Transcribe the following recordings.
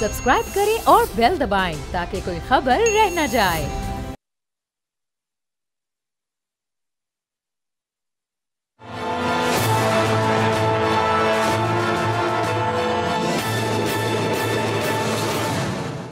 Subscribe करें और bell दबाएं ताकि कोई खबर रह न जाए।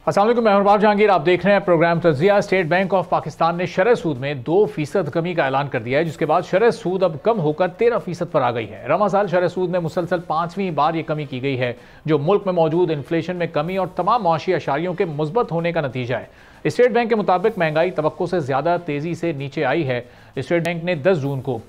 अस्सलाम वालेकुम, मैं हूं जहांगीर। आप देख रहे हैं प्रोग्राम तज्जिया। स्टेट बैंक ऑफ पाकिस्तान ने शरह सूद में 2% कमी का ऐलान कर दिया है, जिसके बाद शरह सूद अब कम होकर 13% पर आ गई है। रवा साल शरह सूद में मुसलसल 5वीं बार ये कमी की गई है, जो मुल्क में मौजूद इन्फ्लेशन में कमी और तमाम मुआशी अशारियों के मुस्बत होने का नतीजा है। स्टेट बैंक के मुताबिक महंगाई तवक्को से ज्यादा तेजी से नीचे आई है। स्टेट बैंक ने 10 जून को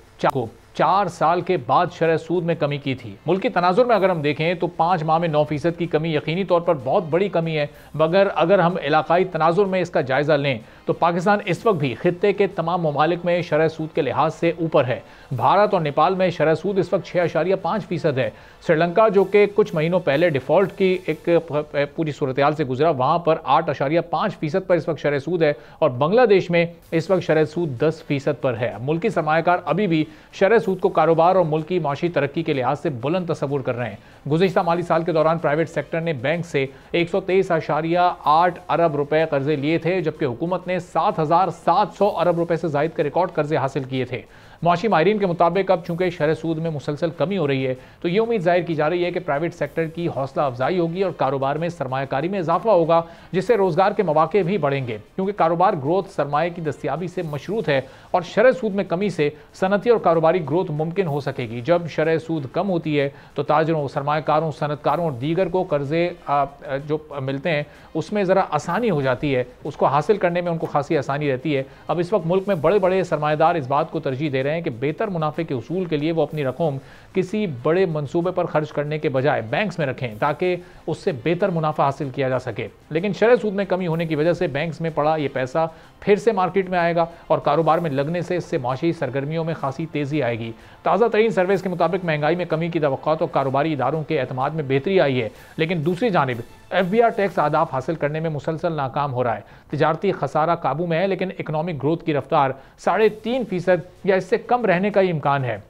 4 साल के बाद शरह सूद में कमी की थी। मुल्क की तनाजुर में अगर हम देखें तो 5 माह में 9% की कमी यकीनी तौर पर बहुत बड़ी कमी है, मगर अगर हम इलाकाई तनाजुर में इसका जायजा लें तो पाकिस्तान इस वक्त भी खित्ते के तमाम ममालिक में शरह सूद के लिहाज से ऊपर है। भारत और नेपाल में शरह सूद इस वक्त 6.5% है। श्रीलंका, जो कि कुछ महीनों पहले डिफॉल्ट की एक पूरी सूरत से गुजरा, वहां पर 8.5% पर इस वक्त शरह सूद है और बांग्लादेश में इस वक्त शरह सूद 10% पर है। मुल्की सरमायाकार अभी भी शरह सूद को कारोबार और मुल्क की माशी तरक्की के लिहाज से बुलंद तस्वुर कर रहे हैं। गुज़िश्ता माली साल के दौरान प्राइवेट सेक्टर ने बैंक से 123.8 अरब रुपए कर्जे लिए थे, जबकि हुकूमत ने 7,700 अरब रुपए से जायद के रिकॉर्ड कर्जे हासिल किए थे। मुआशी माहिरीन के मुताबिक अब चूंकि शरह सूद में मुसलसल कमी हो रही है, तो ये उम्मीद जाहिर की जा रही है कि प्राइवेट सेक्टर की हौसला अफजाई होगी और कारोबार में सरमायाकारी में इजाफा होगा, जिससे रोजगार के मौके भी बढ़ेंगे, क्योंकि कारोबार ग्रोथ सरमाए की दस्तियाबी से मशरूत है और शरह सूद में कमी से सनती और कारोबारी ग्रोथ मुमकिन हो सकेगी। जब शरह सूद कम होती है तो ताजरों, सरमायाकारों, सनतकारों और दीगर को कर्जे जो मिलते हैं उसमें ज़रा आसानी हो जाती है, उसको हासिल करने में उनको खासी आसानी रहती है। अब इस वक्त मुल्क में बड़े बड़े सरमाएदार इस बात को तरजीह दे रहे हैं कि बेहतर मुनाफे के उसूल के लिए वो अपनी रकम किसी बड़े मंसूबे पर खर्च करने के बजाय बैंक्स में रखें, ताकि उससे बेहतर मुनाफा हासिल किया जा सके। लेकिन शरह सूद में कमी होने की वजह से बैंक्स में पड़ा ये पैसा फिर से मार्केट में आएगा और कारोबार में लगने से इससे माशी सरगर्मियों में खासी तेजी आएगी। ताज़ा तरीन सर्वेस के मुताबिक महंगाई में कमी की तवक्कुआत और कारोबारी इदारों के एतमाद में बेहतरी आई है, लेकिन दूसरी जानिब FBR टैक्स आदाफ हासिल करने में मुसलसल नाकाम हो रहा है। तिजारती खसारा काबू में है, लेकिन इकनॉमिक ग्रोथ की रफ्तार 3.5% या इससे कम रहने का इम्कान है।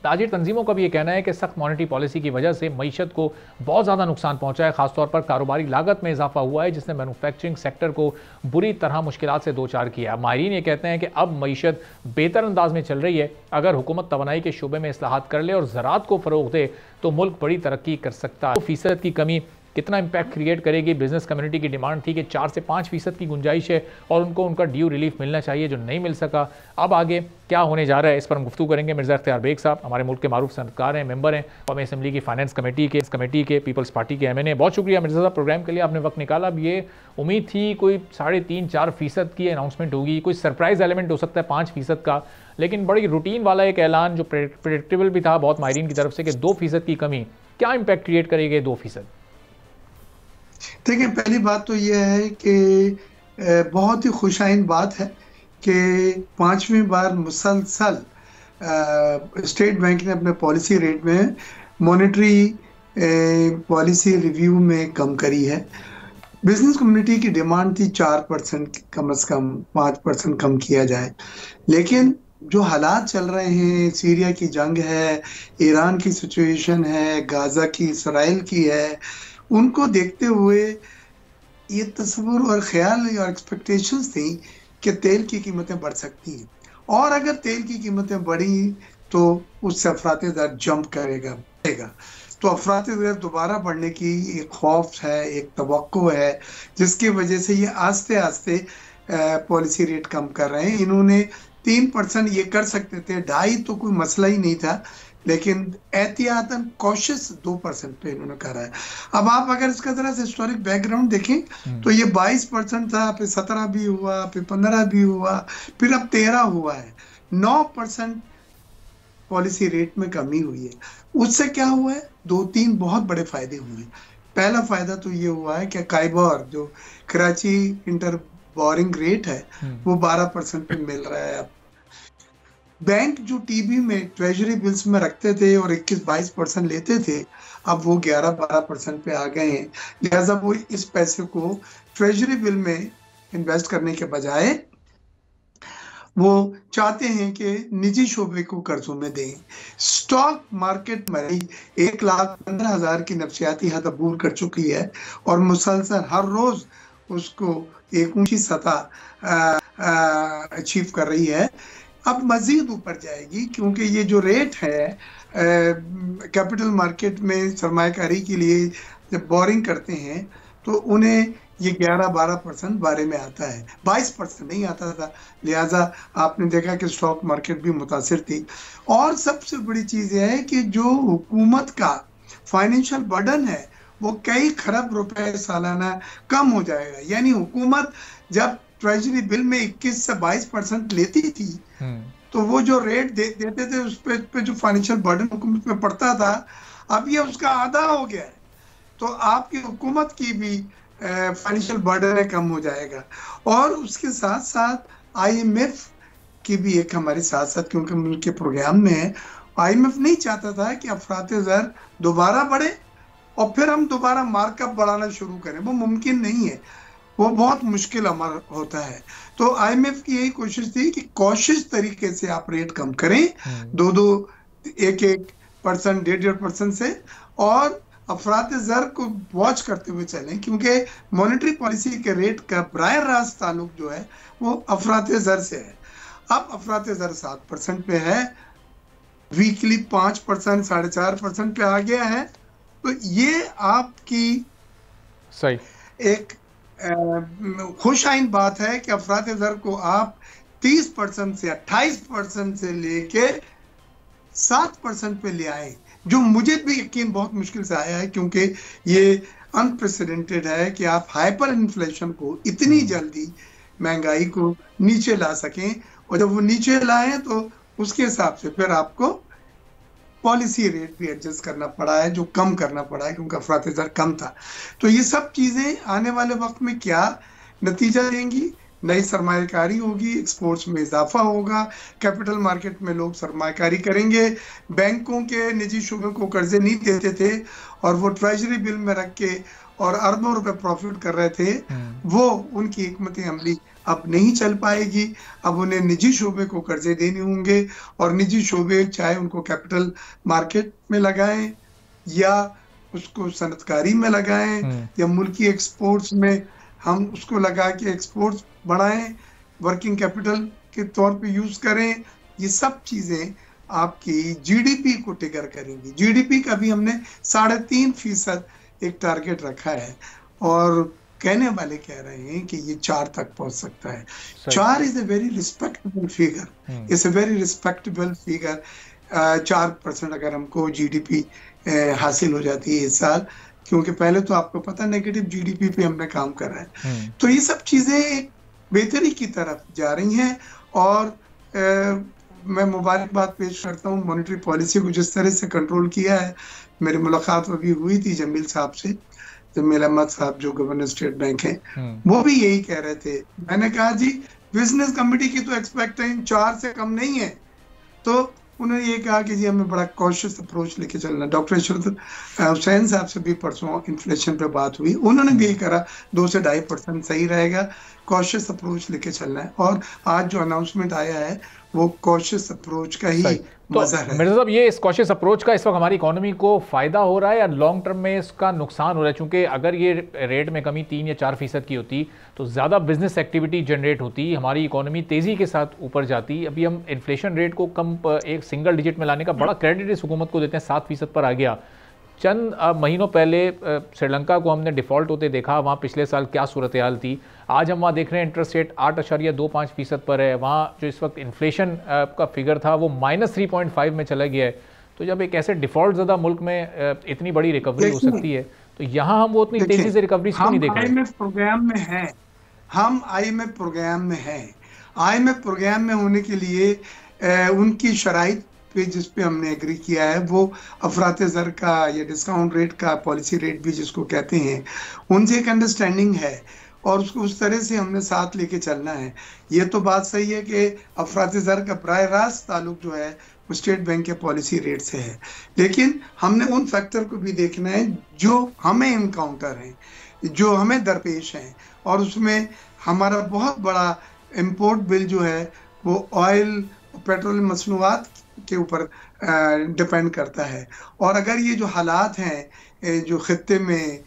ताजिर तंजीमों का भी ये कहना है कि सख्त मॉनेटरी पॉलिसी की वजह से मईशत को बहुत ज़्यादा नुकसान पहुंचा है। खासतौर पर कारोबारी लागत में इजाफा हुआ है, जिसने मैन्युफैक्चरिंग सेक्टर को बुरी तरह मुश्किलात से दो चार किया। माहिरीन ये कहते हैं कि अब मईशत बेहतर अंदाज में चल रही है। अगर हुकूमत तवानाई के शोबे में इस्लाहात कर ले और ज़राअत को फ़रोग दे तो मुल्क बड़ी तरक्की कर सकता है। 2% की कमी कितना इम्पैक्ट क्रिएट करेगी? बिजनेस कम्युनिटी की डिमांड थी कि 4 से 5% की गुंजाइश है और उनको उनका ड्यू रिलीफ मिलना चाहिए, जो नहीं मिल सका। अब आगे क्या होने जा रहा है, इस पर हम गुफ्तगू करेंगे। मिर्ज़ा इख्तियार बेग साहब हमारे मुल्क के मारूफ सनतकार हैं, मेंबर हैं कौमी असम्बली की फाइनेंस कमेटी के पीपल्स पार्टी के MNA। बहुत शुक्रिया मिर्ज़ा साहब, प्रोग्राम के लिए आपने वक्त निकाला। अब ये उम्मीद थी कोई 3.5-4% की अनाउंसमेंट होगी, कोई सरप्राइज एलिमेंट हो सकता है 5% का, लेकिन बड़ी रूटीन वाला एक ऐलान जो प्रेडिक्टेबल भी था बहुत माहिरीन की तरफ से कि 2% की कमी क्या इम्पैक्ट क्रिएट करेगी 2%? देखिए, पहली बात तो यह है कि बहुत ही खुशाइन बात है कि 5वीं बार मुसलसल स्टेट बैंक ने अपने पॉलिसी रेट में मॉनेटरी पॉलिसी रिव्यू में कम करी है। बिजनेस कम्युनिटी की डिमांड थी 4% कम से कम 5% कम किया जाए, लेकिन जो हालात चल रहे हैं, सीरिया की जंग है, ईरान की सिचुएशन है, गाजा की, इसराइल की है, उनको देखते हुए ये तस्वुर और ख्याल और एक्सपेक्टेशंस थी कि तेल की कीमतें बढ़ सकती हैं, और अगर तेल की कीमतें बढ़ी तो उससे अफरात दर जंप करेगा। तो अफरात दर दोबारा बढ़ने की एक खौफ है, एक तवक्को है, जिसकी वजह से ये आस्ते आस्ते पॉलिसी रेट कम कर रहे हैं। इन्होंने 3% ये कर सकते थे, 2.5 तो कोई मसला ही नहीं था, लेकिन एहतियातन कॉशियस 2% पे इन्होंने करा है। अब आप अगर इसका जरा से हिस्टोरिक बैकग्राउंड देखें तो ये 22% था, फिर 17 भी हुआ, फिर 15 भी हुआ, फिर अब 13 हुआ है। 9% पॉलिसी रेट में कमी हुई है। उससे क्या हुआ है? 2-3 बहुत बड़े फायदे हुए हैं। पहला फायदा तो ये हुआ है कि काइबोर, जो कराची इंटर बोरिंग रेट है, वो 12% पे मिल रहा है। अब बैंक जो TB में ट्रेजरी बिल्स में रखते थे और 21-22% लेते थे, अब वो 11-12% पे आ गए हैं। लिहाजा वो इस पैसे को ट्रेजरी बिल में इन्वेस्ट करने के बजाय वो चाहते हैं कि निजी शोबे को कर्जों में दें। स्टॉक मार्केट में 1,15,000 की नफसियाती हद अबूर कर चुकी है और मुसलसल हर रोज उसको एक ऊंची सतह अचीव कर रही है। अब मजीद ऊपर जाएगी क्योंकि ये जो रेट है कैपिटल मार्केट में सरमायाकारी के लिए जब बोरिंग करते हैं तो उन्हें ये 11-12% बारे में आता है, 22% नहीं आता था। लिहाजा आपने देखा कि स्टॉक मार्केट भी मुतासिर थी। और सबसे बड़ी चीज यह है कि जो हुकूमत का फाइनेंशियल बर्डन है वो कई खरब रुपए सालाना कम हो जाएगा। यानी हुकूमत जब ट्रेजरी बिल में 21 से 22% लेती थी तो वो जो रेट देते थे उस पे जो फाइनेंशियल बर्डन हुकूमत में पड़ता था, अब ये उसका आधा हो गया है। तो आपकी हुकूमत की भी फाइनेंशियल बर्डन कम हो जाएगा। और उसके साथ साथ IMF की भी एक हमारे साथ साथ, क्योंकि उनके प्रोग्राम में है, IMF नहीं चाहता था कि अफराते ज़र दोबारा बढ़े और फिर हम दोबारा मार्कअप बढ़ाना शुरू करें। वो मुमकिन नहीं है, वो बहुत मुश्किल अमल होता है। तो IMF की यही कोशिश थी कि कॉशियस तरीके से आप रेट कम करें, 1-1% 1.5% से, और अफराते ज़र को वॉच करते हुए चलें, क्योंकि मॉनेटरी पॉलिसी के रेट का बराह रास्त ताल्लुक जो है वो अफराते ज़र से है। अब अफराते ज़र 7% पे है, वीकली 5% 4.5% पे आ गया है। तो ये आपकी सही एक खुश आइन बात है कि अफराते ज़र को आप 30% से 28% से लेके 7% पे ले आए, जो मुझे भी यकीन बहुत मुश्किल से आया है, क्योंकि ये अनप्रेसिडेंटेड है कि आप हाइपर इन्फ्लेशन को इतनी जल्दी महंगाई को नीचे ला सकें। और जब वो नीचे लाएं तो उसके हिसाब से फिर आपको पॉलिसी रेट भी एडजस्ट करना पड़ा है, जो कम करना पड़ा है, क्योंकि अफराते ज़र कम था। तो ये सब चीज़ें आने वाले वक्त में क्या नतीजा देंगी? नई सरमायाकारी होगी, एक्सपोर्ट्स में इजाफा होगा, कैपिटल मार्केट में लोग सरमायाकारी करेंगे। बैंकों के निजी शोबे को कर्जे नहीं देते थे और वो ट्रेजरी बिल में रख के और अरबों रुपए प्रॉफिट कर रहे थे, वो उनकी हिकमत अमली अब नहीं चल पाएगी। अब उन्हें निजी शोबे को कर्जे देने होंगे और निजी शोबे चाहे उनको कैपिटल मार्केट में लगाएं या उसको सनतकारी में लगाएं या मुल्की एक्सपोर्ट्स में हम उसको लगा के एक्सपोर्ट्स बढ़ाएं, वर्किंग कैपिटल के तौर पे यूज करें। ये सब चीजें आपकी GDP को टिगर करेंगी। GDP का भी हमने 3.5% एक टारगेट रखा है और कहने वाले कह रहे हैं कि ये 4 तक पहुंच सकता है। 4 is a very respectable figure, it's a very respectable figure. 4% अगर हमको GDP हासिल हो जाती है इस साल, क्योंकि पहले तो आपको पता नेगेटिव GDP पे हमने काम कर रहे हैं। तो ये सब चीजें एक बेहतरी की तरफ जा रही हैं और मैं मुबारकबाद पेश करता हूँ मॉनेटरी पॉलिसी को जिस तरह से कंट्रोल किया है। मेरी मुलाकात अभी हुई थी जमील साहब से, जमील अहमद साहब जो गवर्नर स्टेट बैंक हैं, वो भी यही कह रहे थे। मैंने कहा जी बिजनेस कमेटी की तो एक्सपेक्टेशन 4 से कम नहीं है, तो उन्होंने ये कहा कि जी हमें बड़ा कॉशियस अप्रोच लेके चलना। डॉक्टर इशरत हुसैन साहब से भी परसों इन्फ्लेशन पे बात हुई, उन्होंने भी यही कहा 2 से 2.5% सही रहेगा, कॉशियस अप्रोच लेके चलना है। और आज जो अनाउंसमेंट आया है वो कॉशियस अप्रोच का ही मजा है। मेरे साहब, ये इस कॉशियस अप्रोच का इस वक्त हमारी इकोनॉमी को फायदा हो रहा है या लॉन्ग टर्म में इसका नुकसान हो रहा है? क्योंकि अगर ये रेट में कमी 3 या 4% की होती तो ज़्यादा बिजनेस एक्टिविटी जनरेट होती, हमारी इकोनॉमी तेज़ी के साथ ऊपर जाती। अभी हम इन्फ्लेशन रेट को कम एक सिंगल डिजिट में लाने का बड़ा क्रेडिट इस हुकूमत को देते हैं, 7% पर आ गया। चंद महीनों पहले श्रीलंका को हमने डिफ़ॉल्ट होते देखा, वहाँ पिछले साल क्या सूरत हाल थी। आज हम वहाँ देख रहे हैं इंटरेस्ट रेट 8.25% पर है। वहाँ जो इस वक्त इन्फ्लेशन का फिगर था वो -3.5 में चला गया है। तो जब एक ऐसे डिफ़ॉल्ट ज़्यादा मुल्क में इतनी बड़ी रिकवरी हो सकती है, तो यहाँ हम वो उतनी तेज़ी से रिकवरी क्यों नहीं देख रहे? IMF प्रोग्राम में हैं, हम IMF प्रोग्राम में हैं। IMF प्रोग्राम में होने के लिए उनकी शराइत पे जिस पे हमने एग्री किया है वो अफराते ज़र का या डिस्काउंट रेट का, पॉलिसी रेट भी जिसको कहते हैं, उनसे एक अंडरस्टैंडिंग है और उसको उस तरह से हमने साथ लेके चलना है। ये तो बात सही है कि अफराते ज़र का बराह रास्त ताल्लुक जो है वो स्टेट बैंक के पॉलिसी रेट से है, लेकिन हमने उन फैक्टर को भी देखना है जो हमें इनकाउंटर हैं, जो हमें दरपेश हैं। और उसमें हमारा बहुत बड़ा इम्पोर्ट बिल जो है वो ऑयल पेट्रोल मसनूआत के ऊपर डिपेंड करता है। और अगर ये जो हालात हैं जो खत्ते में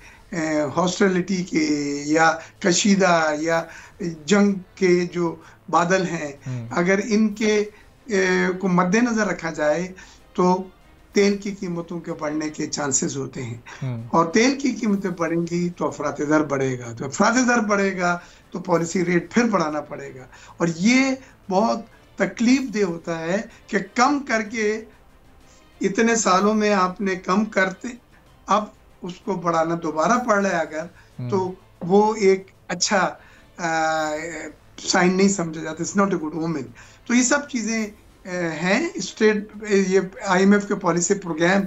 हॉस्टिलिटी के या कशीदा या जंग के जो बादल हैं, अगर इनके को मद्देनजर रखा जाए तो तेल की कीमतों के बढ़ने के चांसेस होते हैं। और तेल की कीमतें बढ़ेंगी तो अफरात दर बढ़ेगा, तो अफरात दर बढ़ेगा तो पॉलिसी रेट फिर बढ़ाना पड़ेगा। और ये बहुत तकलीफ दे होता है कि कम करके इतने सालों में आपने कम करते, अब उसको बढ़ाना दोबारा पड़ रहा है अगर, तो वो एक अच्छा साइन नहीं समझा जाता, it's not a good omen. तो ये सब चीजें हैं। स्टेट ये IMF के पॉलिसी प्रोग्राम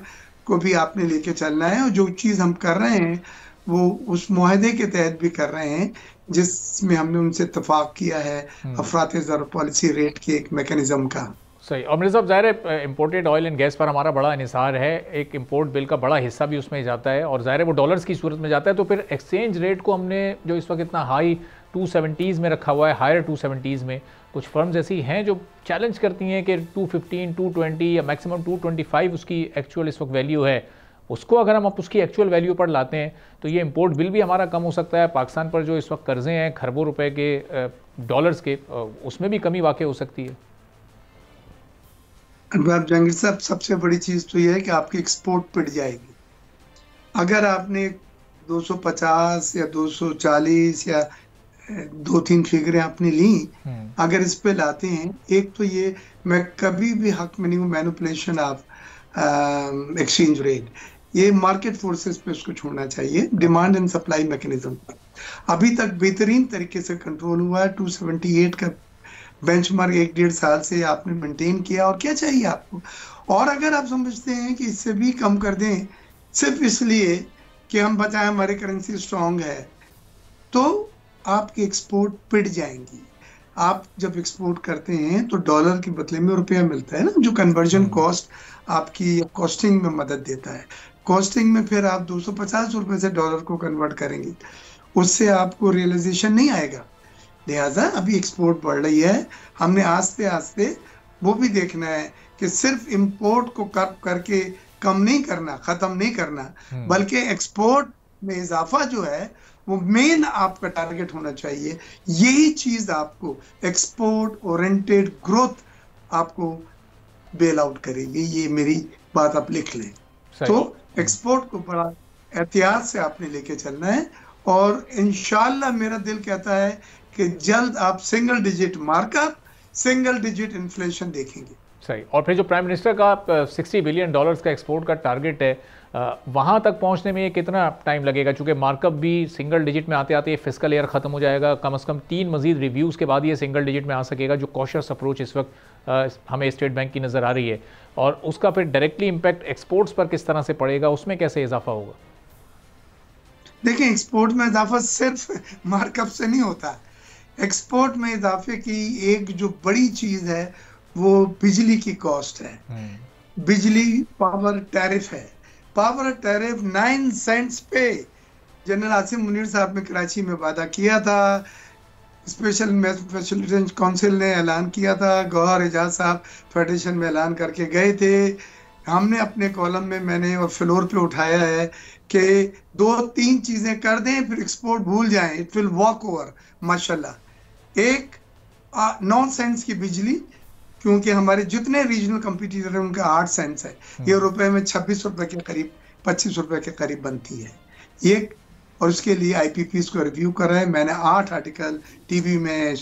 को भी आपने लेके चलना है, और जो चीज हम कर रहे हैं वो उस मुआहदे के तहत भी कर रहे हैं जिसमें हमने उनसे इत्तेफाक किया है अफरात ज़र पॉलिसी रेट के एक मैकेनिज्म का। सही। और मिर्ज़ा साहब, ज़ाहिर है इम्पोर्टेड ऑयल एंड गैस पर हमारा बड़ा इन्हिसार है, एक इम्पोर्ट बिल का बड़ा हिस्सा भी उसमें जाता है, और ज़ाहिर है वो डॉलर्स की सूरत में जाता है। तो फिर एक्सचेंज रेट को हमने जो इस वक्त इतना हाई 270s में रखा हुआ है, हायर 270s में, कुछ फर्म्स ऐसी हैं जो चैलेंज करती हैं कि 215, 220 या मैक्सिमम 225 उसकी एक्चुअल इस वक्त वैल्यू है। उसको अगर हम उसकी एक्चुअल वैल्यू पर लाते हैं तो ये इम्पोर्ट बिल भी हमारा कम हो सकता है। पाकिस्तान पर जो इस वक्त कर्जे हैं खरबों रुपए के डॉलर्स के, उसमें भी कमी वाक़ई हो सकती है। अनवर जहांगीर साहब, सबसे बड़ी चीज तो यह है कि आपकी एक्सपोर्ट पिट जाएगी। अगर आपने 250 या 240 या 2-3 फिगरें आपने ली, अगर इस पे लाते हैं, एक तो ये मैं कभी भी हक में नहीं हूँ मैनिपुलेशन ऑफ एक्सचेंज रेट, ये मार्केट फोर्सेस पे उसको छोड़ना चाहिए, डिमांड एंड सप्लाई मैकेनिज्म पर अभी तक बेहतरीन तरीके से कंट्रोल हुआ है। 278 का बेंचमार्क 1-1.5 साल से आपने मेंटेन किया, और क्या चाहिए आपको। और अगर आप समझते हैं कि इससे भी कम कर दें सिर्फ इसलिए कि हम बताएं हमारी करेंसी स्ट्रांग है, तो आपकी एक्सपोर्ट पिट जाएंगी। आप जब एक्सपोर्ट करते हैं तो डॉलर के बदले में रुपया मिलता है ना, जो कन्वर्जन कॉस्ट आपकी कॉस्टिंग में मदद देता है। कॉस्टिंग में फिर आप 250 रुपए से डॉलर को कन्वर्ट करेंगे, उससे आपको रियलाइजेशन नहीं आएगा। लिहाजा अभी एक्सपोर्ट बढ़ रही है, हमने आस्ते आस्ते वो भी देखना है कि सिर्फ इंपोर्ट को करके कम नहीं करना, खत्म नहीं करना, बल्कि एक्सपोर्ट में इजाफा जो है वो मेन आपका टारगेट होना चाहिए। यही चीज आपको एक्सपोर्ट ओरिएंटेड ग्रोथ आपको बेल आउट करेगी। ये मेरी बात आप लिख लें। तो एक्सपोर्ट को बड़ा एहतियात से आपने लेके चलना है, और इंशाल्लाह मेरा दिल कहता है कि जल्द आप single digit markup, single digit inflation देखेंगे। सही। और फिर जो प्राइम मिनिस्टर का $60 बिलियन का एक्सपोर्ट का टारगेट है, वहाँ तक पहुँचने में ये कितना टाइम लगेगा? चूँकि मार्कअप भी सिंगल डिजिट में आते आते ये फिस्कल ईयर ख़त्म हो जाएगा, कम से कम 3 मज़ीद रिव्यूज़ के बाद ये सिंगल डिजिट में आ सकेगा, जो कॉशियस अप्रोच इस वक्त हमें स्टेट बैंक की नज़र आ रही है। और उसका फिर डायरेक्टली इम्पैक्ट एक्सपोर्ट्स पर किस तरह से पड़ेगा, उसमें कैसे इजाफा होगा? देखिए, एक्सपोर्ट में इजाफा सिर्फ मार्कअप से नहीं होता। एक्सपोर्ट में इजाफे की एक जो बड़ी चीज है वो बिजली की कॉस्ट है। बिजली पावर टैरिफ है। पावर टैरिफ 9 सेंट्स पे जनरल आसिम मुनीर साहब ने कराची में वादा किया था, स्पेशल फैसिलिटेशन काउंसिल ने ऐलान किया था, गौहर एजाज साहब फेडरेशन में ऐलान करके गए थे। हमने अपने कॉलम में मैंने और फ्लोर पे उठाया है कि 2-3 चीजें कर दें फिर एक्सपोर्ट भूल जाएं, इट विल वॉक ओवर माशाल्लाह। एक 9 सेंट्स की बिजली, क्योंकि हमारे जितने रीजनल कंपटीटर हैं उनका 8 सेंट्स है, ये रुपए में 26 रुपए के करीब, 25 रुपए के करीब बनती है ये। और उसके लिए IPPs को रिव्यू कर रहे हैं। मैंने 8 आर्टिकल टीवी में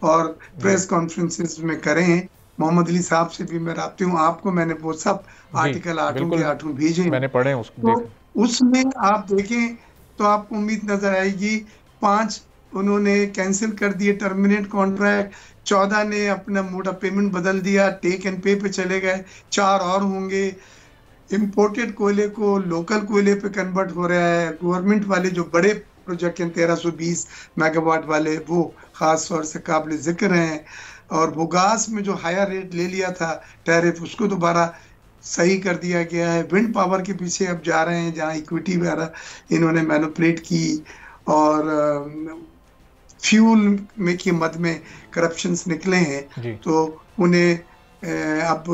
और प्रेस कॉन्फ्रेंसेस में करे हैं। मोहम्मद अली साहब से भी मैं राब्ते हूँ, आपको मैंने वो सब आर्टिकल 8 के 8 भेजे, मैंने पढ़े उसको। तो उसमें आप देखें तो आपको उम्मीद नजर आएगी। 5 उन्होंने कैंसिल कर दिए टर्मिनेट कॉन्ट्रैक्ट, 14 ने अपना मोड ऑफ पेमेंट बदल दिया, टेक एंड पे चले गए, 4 और होंगे। इंपोर्टेड कोयले को लोकल कोयले पे कन्वर्ट हो रहा है। गवर्नमेंट वाले जो बड़े प्रोजेक्ट हैं 1320 मेगावाट वाले, वो खास तौर से काबिल जिक्र हैं। और बोगास में जो हायर रेट ले लिया था टैरिफ, उसको दोबारा सही कर दिया गया है। विंड पावर के पीछे अब जा रहे हैं, जहाँ इक्विटी वगैरह इन्होंने मैनिपुलेट की। और फ्यूल में की मद में करप्शंस निकले हैं, तो उन्हें अब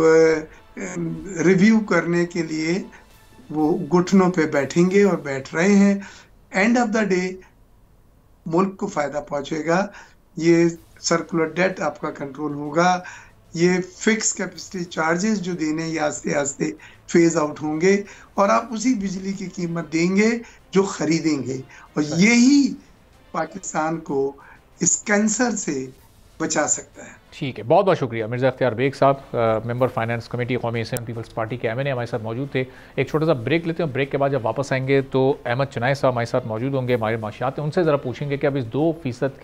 रिव्यू करने के लिए वो घुटनों पे बैठेंगे और बैठ रहे हैं। एंड ऑफ द डे मुल्क को फायदा पहुंचेगा, ये सर्कुलर डेट आपका कंट्रोल होगा, ये फिक्स कैपेसिटी चार्जेस जो देने ये आस्ते आस्ते फेज आउट होंगे और आप उसी बिजली की कीमत देंगे जो खरीदेंगे, और यही पाकिस्तान को इस कैंसर से बचा सकता है। ठीक है, बहुत बहुत शुक्रिया मिर्ज़ा इख्तियार बेग साहब, मेंबर फाइनेंस कमेटी कौमी असम्बली पीपल्स पार्टी के MNA हमारे साथ मौजूद थे। एक छोटा सा ब्रेक लेते हैं, ब्रेक के बाद जब वापस आएंगे तो अहमद चनाई साहब हमारे साथ मौजूद होंगे, हमारे माशियात हैं, उनसे ज़रा पूछेंगे कि अब इस 2%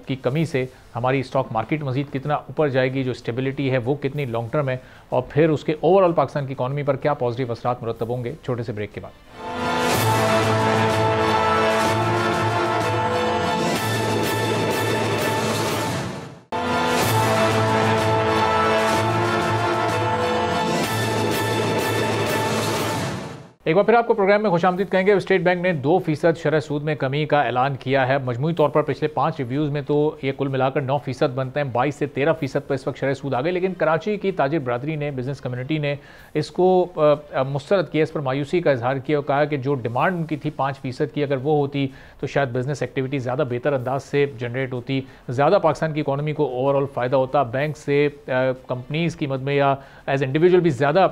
की कमी से हमारी स्टॉक मार्केट मज़ीद कितना ऊपर जाएगी, जो स्टेबिलिटी है वो कितनी लॉन्ग टर्म है, और फिर उसके ओवरऑल पाकिस्तान की इकॉनमी पर क्या पॉजिटिव असरात मुरतब होंगे। छोटे से ब्रेक के बाद। एक बार फिर आपको प्रोग्राम में खुशामदीद कहेंगे। स्टेट बैंक ने 2% शरह सूद में कमी का ऐलान किया है। मजमूई तौर पर पिछले 5 रिव्यूज़ में तो ये कुल मिलाकर 9% बनते हैं, 22 से 13% पर इस वक्त शरह सूद आ गए, लेकिन कराची की ताजिर बरादरी ने, बिजनेस कम्युनिटी ने इसको मुस्तरद किया, इस पर मायूसी का इजहार किया और कहा कि जो डिमांड उनकी थी 5% की, अगर वो होती तो शायद बिजनेस एक्टिविटी ज़्यादा बेहतर अंदाज से जनरेट होती, ज़्यादा पाकिस्तान की इकॉनमी को ओवरऑल फ़ायदा होता, बैंक से कंपनीज़ की मद में या एज इंडिविजुअल भी ज़्यादा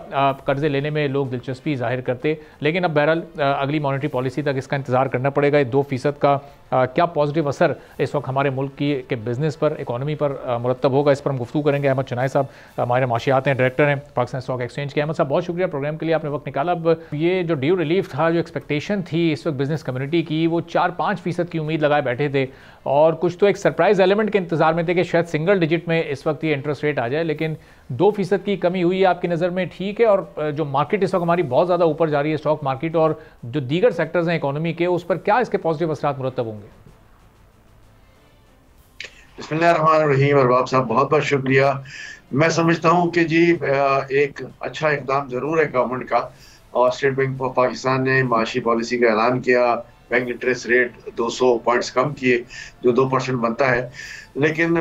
कर्जे लेने में लोग दिलचस्पी जाहिर करते। लेकिन अब बहरहाल अगली मॉनेटरी पॉलिसी तक इसका इंतज़ार करना पड़ेगा। ये 2% का क्या पॉजिटिव असर इस वक्त हमारे मुल्क की के बिज़नेस पर, इकॉनमी पर मुरतब होगा, इस पर हम गुफ्तगू करेंगे। अहमद चनाई साहब हमारे माशियात हैं, डायरेक्टर हैं पाकिस्तान स्टॉक एक्सचेंज के। अहमद साहब बहुत शुक्रिया प्रोग्राम के लिए, आपने वक्त निकाला। अब ये जो ड्यू रिलीफ था, जो एक्सपेक्टेशन थी इस वक्त बिजनेस कम्युनिटी की, वो 4-5% की उम्मीद लगाए बैठे थे और कुछ तो एक सरप्राइज एलिमेंट के इंतजार में थे कि शायद सिंगल डिजिट में इस वक्त ये इंटरेस्ट रेट आ जाए, लेकिन 2% की कमी हुई है आपकी नज़र में, ठीक है? और जो मार्केट इस वक्त हमारी बहुत ज़्यादा ऊपर जा रही है, स्टॉक मार्केट और जो दीगर सेक्टर्स हैं इकोनॉमी के, उस पर क्या इसके पॉजिटिव असरात मुरतब होंगे? बिस्मिल्लाहिर्रहमानिर्रहीम। अरबाब साहब बहुत बहुत शुक्रिया। मैं समझता हूँ कि जी एक अच्छा इकदाम ज़रूर है गवर्नमेंट का, और स्टेट बैंक ऑफ पाकिस्तान ने माशी पॉलिसी का ऐलान किया, बैंक इंटरेस्ट रेट 200 पॉइंट्स कम किए, जो 2% बनता है। लेकिन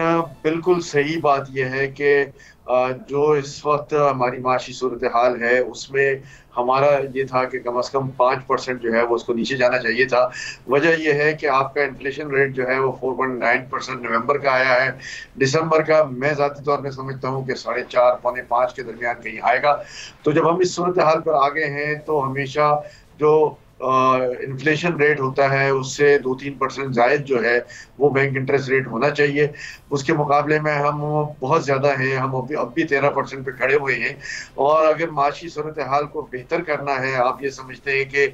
बिल्कुल सही बात यह है कि जो इस वक्त हमारी माशी सूरत हाल है उसमें हमारा ये था कि कम से कम 5% जो है वो उसको नीचे जाना चाहिए था। वजह यह है कि आपका इन्फ्लेशन रेट जो है वो 4.9% नवंबर का आया है। दिसंबर का मैं ज़ाती तौर पर समझता हूँ कि 4.5 पौने 5 के दरमियान कहीं आएगा। तो जब हम इस सूरत हाल पर आ गए हैं तो हमेशा जो इन्फ्लेशन रेट होता है उससे 2-3% जायद जो है वो बैंक इंटरेस्ट रेट होना चाहिए। उसके मुकाबले में हम बहुत ज़्यादा हैं, हम अब भी 13% पे खड़े हुए हैं। और अगर माशी सूरत हाल को बेहतर करना है, आप ये समझते हैं कि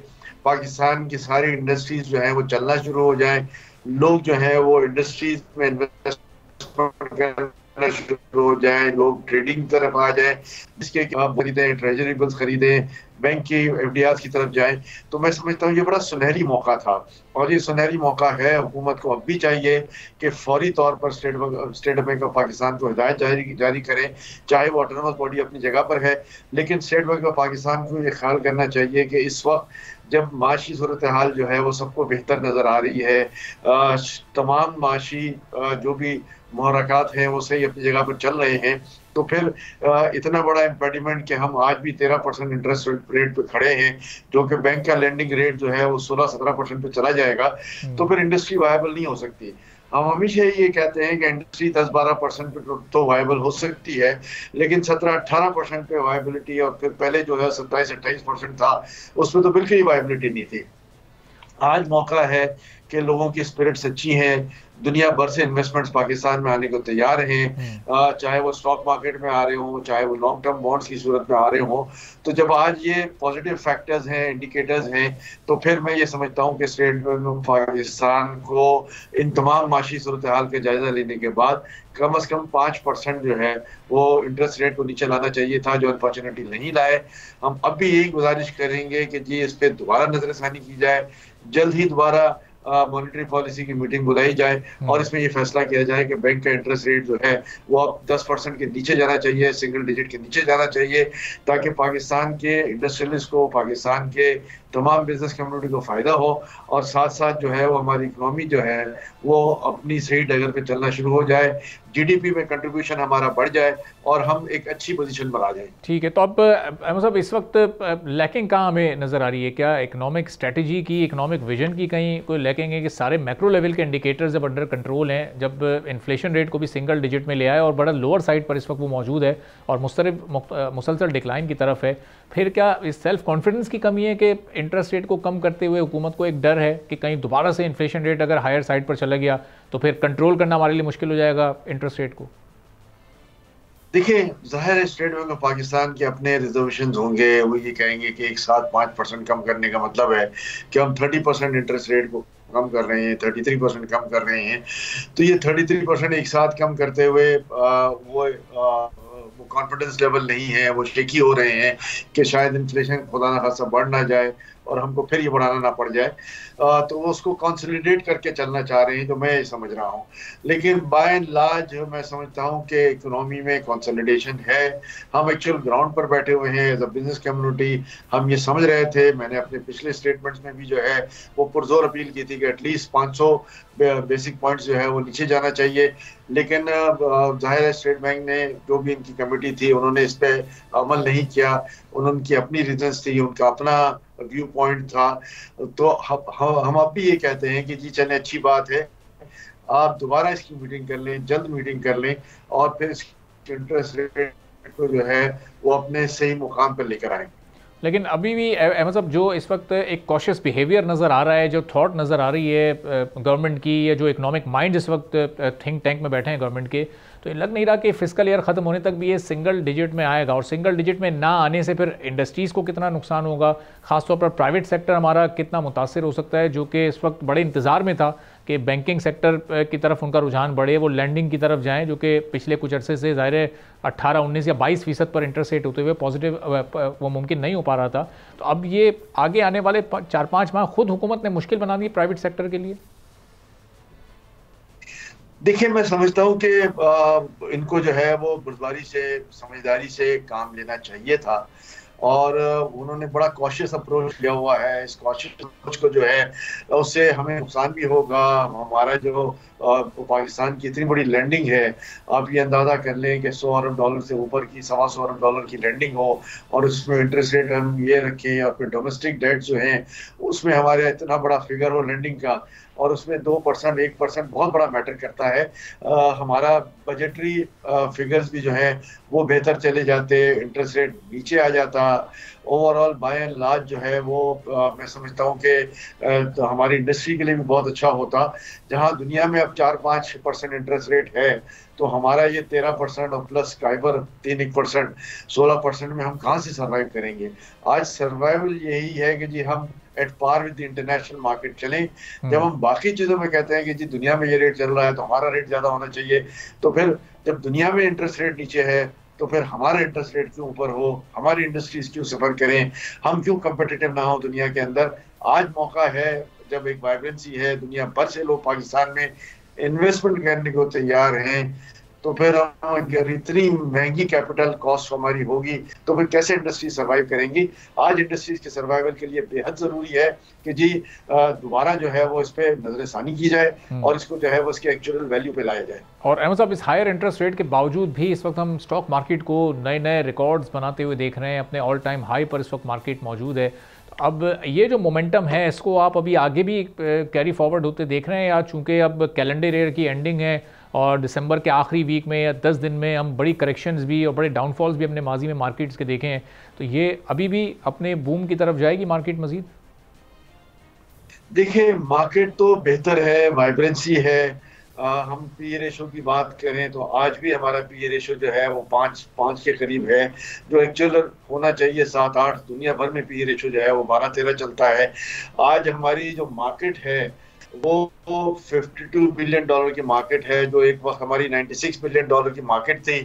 पाकिस्तान की सारी इंडस्ट्रीज जो है वो चलना शुरू हो जाए, लोग जो है वो इंडस्ट्रीज में इन्वेस्टमेंट शुरू हो जाए, लोग ट्रेडिंग की तरफ आ जाए, जिसके आप खरीदें, ट्रेजरी बिल्स खरीदें, बैंक की FDRs की तरफ जाएं, तो मैं समझता हूँ ये बड़ा सुनहरी मौका था। और ये सुनहरी मौका है, हुकूमत को अब भी चाहिए कि फौरी तौर पर स्टेट बैंक ऑफ पाकिस्तान को हिदायत जारी करें, चाहे वो ऑटोनोमस बॉडी अपनी जगह पर है, लेकिन स्टेट बैंक ऑफ पाकिस्तान को ये ख्याल करना चाहिए कि इस वक्त जब माशी सूरत हाल जो है वो सबको बेहतर नज़र आ रही है, तमाम माशी जो भी मुहर्रकात हैं वो सही अपनी जगह पर चल रहे हैं, तो फिर इतना बड़ा इम्पेडिमेंट कि हम आज भी 13% इंटरेस्ट रेट पे खड़े हैं, जो कि बैंक का लेंडिंग रेट जो है वो 16-17% पे चला जाएगा, तो फिर इंडस्ट्री वायबल नहीं हो सकती। हम हमेशा ये कहते हैं कि इंडस्ट्री 10-12% पे तो वायबल हो सकती है, लेकिन 17-18% पे वायबिलिटी, और फिर पहले जो है 27-28% था, उसमें तो बिल्कुल ही वायबिलिटी नहीं थी। आज मौका है कि लोगों की स्पिरिट सच्ची है, दुनिया भर से इन्वेस्टमेंट्स पाकिस्तान में आने को तैयार हैं, चाहे वो स्टॉक मार्केट में आ रहे हों, चाहे वो लॉन्ग टर्म बॉन्ड्स की सूरत में आ रहे हों। तो जब आज ये पॉजिटिव फैक्टर्स हैं, इंडिकेटर्स हैं, तो फिर मैं ये समझता हूँ कि स्टेट बैंक ऑफ पाकिस्तान को इन तमाम माशी सूरत हाल का जायजा लेने के बाद कम से कम 5% जो है वो इंटरेस्ट रेट को नीचे लाना चाहिए था, जो अनफॉर्चुनेटली नहीं लाए। हम अब भी यही गुजारिश करेंगे कि जी इस पर दोबारा नजरसानी की जाए, जल्द ही दोबारा मॉनेटरी पॉलिसी की मीटिंग बुलाई जाए और इसमें ये फैसला किया जाए कि बैंक का इंटरेस्ट रेट जो है वो अब 10% के नीचे जाना चाहिए, सिंगल डिजिट के नीचे जाना चाहिए, ताकि पाकिस्तान के इंडस्ट्रियलिस्ट को, पाकिस्तान के तमाम बिजनेस कम्युनिटी को फायदा हो और साथ साथ जो है वो हमारी इकोनॉमी जो है वो अपनी सही डगर पे चलना शुरू हो जाए, जीडीपी में कंट्रीब्यूशन हमारा बढ़ जाए और हम एक अच्छी पोजीशन पर आ जाए। ठीक है, तो अब अहमद साहब इस वक्त लैकिंग कहाँ हमें नज़र आ रही है? क्या इकोनॉमिक स्ट्रेटजी की, इकोनॉमिक विजन की कहीं कोई लैकिंग है कि सारे मैक्रो लेवल के इंडिकेटर्स जब अंडर कंट्रोल हैं, जब इन्फ्लेशन रेट को भी सिंगल डिजिट में ले आए और बड़ा लोअर साइड पर इस वक्त वो मौजूद है और मुसलसल डिक्लाइन की तरफ है, फिर क्या इस सेल्फ कॉन्फिडेंस की कमी है कि इंटरेस्ट रेट को कम करते हुए हुकूमत को एक डर है कि कहीं दोबारा से इन्फ्लेशन रेट अगर हायर साइड पर चला गया तो फिर कंट्रोल करना हमारे लिए मुश्किल हो जाएगा इंटरेस्ट रेट को? देखिए, जाहिर है स्टेट बैंक ऑफ पाकिस्तान के अपने रिजर्वेशन होंगे, वो ये कहेंगे कि एक साथ 5% कम करने का मतलब है कि हम 30% इंटरेस्ट रेट को कम कर रहे हैं, 33% कम कर रहे हैं। तो ये 33% एक साथ कम करते हुए वो कॉन्फिडेंस लेवल नहीं है, वो शेकी हो रहे हैं कि शायद इन्फ्लेशन खुदा ना खासा बढ़ ना जाए और हमको फिर ये बढ़ाना ना पड़ जाए। तो वो उसको कंसोलिडेट करके चलना चाह रहे हैं, जो मैं समझ रहा हूँ। लेकिन बाय एंड लार्ज मैं समझता हूँ कि इकोनॉमी में कंसोलिडेशन है। हम एक्चुअल ग्राउंड पर बैठे हुए हैं एज अ बिजनेस कम्युनिटी। हम ये समझ रहे थे, मैंने अपने पिछले स्टेटमेंट्स में भी जो है वो पुरजोर अपील की थी कि एटलीस्ट 500 बेसिक पॉइंट्स जो है वो नीचे जाना चाहिए। लेकिन जाहिर है स्टेट बैंक ने, जो भी इनकी कमेटी थी, उन्होंने इस पर अमल नहीं किया। उनकी अपनी रीजंस थी, उनका अपना व्यू पॉइंट था। तो हम अब भी ये कहते हैं कि जी चलें, अच्छी बात है, आप दोबारा इसकी मीटिंग कर लें, जल्द मीटिंग कर लें और फिर इंटरेस्ट रेट को जो है वो अपने सही मुकाम पर लेकर आएं। लेकिन अभी भी अहमद साहब, जो इस वक्त एक कॉशियस बिहेवियर नज़र आ रहा है, जो थॉट नज़र आ रही है गवर्नमेंट की, या जो इकोनॉमिक माइंड इस वक्त थिंक टैंक में बैठे हैं गवर्नमेंट के, तो लग नहीं रहा कि फिस्कल ईयर ख़त्म होने तक भी ये सिंगल डिजिट में आएगा। और सिंगल डिजिट में ना आने से फिर इंडस्ट्रीज़ को कितना नुकसान होगा, ख़ासतौर पर प्राइवेट सेक्टर हमारा कितना मुतासर हो सकता है, जो कि इस वक्त बड़े इंतज़ार में था कि बैंकिंग सेक्टर की तरफ उनका रुझान बढ़े, वो लैंडिंग की तरफ जाएँ, जो कि पिछले कुछ अरसे से ज़ाहिर है 18, 19 या 22% पर इंटरेस्ट रेट होते हुए पॉजिटिव वो मुमकिन नहीं हो पा रहा था। तो अब ये आगे आने वाले 4-5 माह खुद हुकूमत ने मुश्किल बना दी प्राइवेट सेक्टर के लिए। देखिए, मैं समझता हूँ कि इनको जो है वो बुर्दबारी से, समझदारी से काम लेना चाहिए था और उन्होंने बड़ा कॉशियस अप्रोच लिया हुआ है। इस कॉशियस अप्रोच को जो है उससे हमें नुकसान भी होगा। हमारा जो पाकिस्तान की इतनी बड़ी लैंडिंग है, आप ये अंदाज़ा कर लें कि $100 अरब से ऊपर की, $125 अरब की लैंडिंग हो और उसमें इंटरेस्ट रेट हम ये रखें और फिर डोमेस्टिक डेट जो है उसमें हमारे इतना बड़ा फिगर हो लैंडिंग का, और उसमें 2%, 1% बहुत बड़ा मैटर करता है। हमारा बजटरी फिगर्स भी जो है वो बेहतर चले जाते, इंटरेस्ट रेट नीचे आ जाता। ओवरऑल बाय एंड लार्ज जो है वो मैं समझता हूँ कि तो हमारी इंडस्ट्री के लिए भी बहुत अच्छा होता। जहाँ दुनिया में अब 4-5% इंटरेस्ट रेट है, तो हमारा ये 13% और प्लस काइबर 3% 16% में हम कहाँ से सर्वाइव करेंगे? आज सर्वाइवल यही है कि जी हम at par with the international market चलें। जब हम बाकी चीज़ों में कहते हैं कि जी दुनिया में ये रेट चल रहा है तो हमारा रेट ज़्यादा होना चाहिए, तो फिर जब दुनिया में इंटरेस्ट रेट नीचे है तो फिर हमारा इंटरेस्ट रेट क्यों ऊपर हो? हमारी इंडस्ट्रीज क्यों सफर करें? हम क्यों कंपिटिटिव ना हो दुनिया के अंदर? आज मौका है जब एक वाइब्रेंसी है, दुनिया भर से लोग पाकिस्तान में इन्वेस्टमेंट करने को तैयार हैं, तो फिर अगर इतनी महंगी कैपिटल कॉस्ट हमारी होगी तो फिर कैसे इंडस्ट्री सर्वाइव करेंगी? आज इंडस्ट्रीज के सर्वाइवल के लिए बेहद ज़रूरी है कि जी दोबारा जो है वो इस पे नजरसानी की जाए और इसको जो है वो इसके एक्चुअल वैल्यू पे लाया जाए। और अहमद साहब, इस हायर इंटरेस्ट रेट के बावजूद भी इस वक्त हम स्टॉक मार्केट को नए नए रिकॉर्ड्स बनाते हुए देख रहे हैं, अपने ऑल टाइम हाई पर इस वक्त मार्केट मौजूद है। अब ये जो मोमेंटम है, इसको आप अभी आगे भी कैरी फॉरवर्ड होते देख रहे हैं, या चूँकि अब कैलेंडर ईयर की एंडिंग है और दिसंबर के आखिरी वीक में या 10 दिन में हम बड़ी करेक्शंस भी और बड़े डाउनफॉल्स भी अपने माजी में मार्केट्स के देखे हैं, तो ये अभी भी अपने बूम की तरफ जाएगी मार्केट मजीद? देखिए, मार्केट तो बेहतर है, वाइब्रेंसी है। हम पी रेशो की बात करें तो आज भी हमारा पी रेशो जो है वो 5 के करीब है, जो एक्चुअल होना चाहिए 7-8। दुनिया भर में पी रेशो जो है वो 12-13 चलता है। आज हमारी जो मार्केट है वो $52 बिलियन की मार्केट है, जो एक वक्त हमारी $96 बिलियन की मार्केट थी।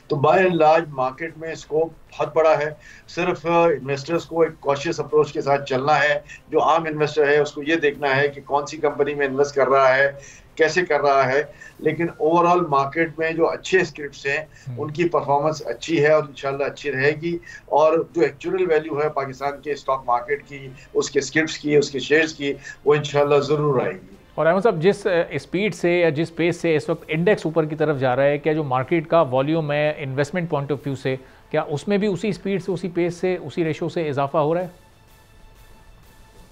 तो बाय एंड लार्ज मार्केट में स्कोप बहुत बड़ा है। सिर्फ इन्वेस्टर्स को एक कॉशियस अप्रोच के साथ चलना है। जो आम इन्वेस्टर है उसको ये देखना है कि कौन सी कंपनी में इन्वेस्ट कर रहा है, कैसे कर रहा है, लेकिन ओवरऑल मार्केट में जो अच्छे स्क्रिप्ट्स हैं उनकी परफॉर्मेंस अच्छी है और इंशाल्लाह अच्छी रहेगी। और जो एक्चुअल वैल्यू है पाकिस्तान के स्टॉक मार्केट की, उसके स्क्रिप्ट्स की, उसके शेयर्स की, वो इंशाल्लाह ज़रूर आएगी। और अहमद साहब, जिस स्पीड से या जिस पेस से इस वक्त इंडेक्स ऊपर की तरफ जा रहा है, क्या जो मार्केट का वॉल्यूम है इन्वेस्टमेंट पॉइंट ऑफ व्यू से, क्या उसमें भी उसी स्पीड से, उसी पेस से, उसी रेशो से इजाफा हो रहा है?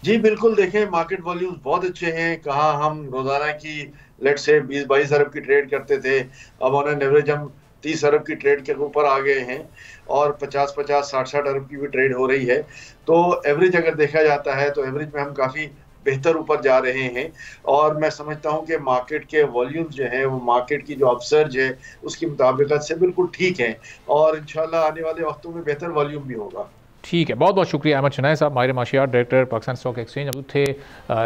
जी बिल्कुल, देखें मार्केट वॉल्यूम्स बहुत अच्छे हैं। कहाँ हम रोजाना की लेट से 20-22 अरब की ट्रेड करते थे, अब ऑन एन एवरेज हम 30 अरब की ट्रेड के ऊपर आ गए हैं और 50-50, 60-60 अरब की भी ट्रेड हो रही है। तो एवरेज अगर देखा जाता है तो एवरेज में हम काफ़ी बेहतर ऊपर जा रहे हैं। और मैं समझता हूं कि मार्केट के वॉल्यूम्स जो है वो मार्केट की जो अपसर्ज है उसकी मुताबिकत से बिल्कुल ठीक है और इंशाल्लाह आने वाले वक्तों में बेहतर वॉल्यूम भी होगा। ठीक है, बहुत बहुत शुक्रिया अहमद शनाए साहब, माहिर माशियात, डायरेक्टर पाकिस्तान स्टॉक एक्सचेंज। अब थे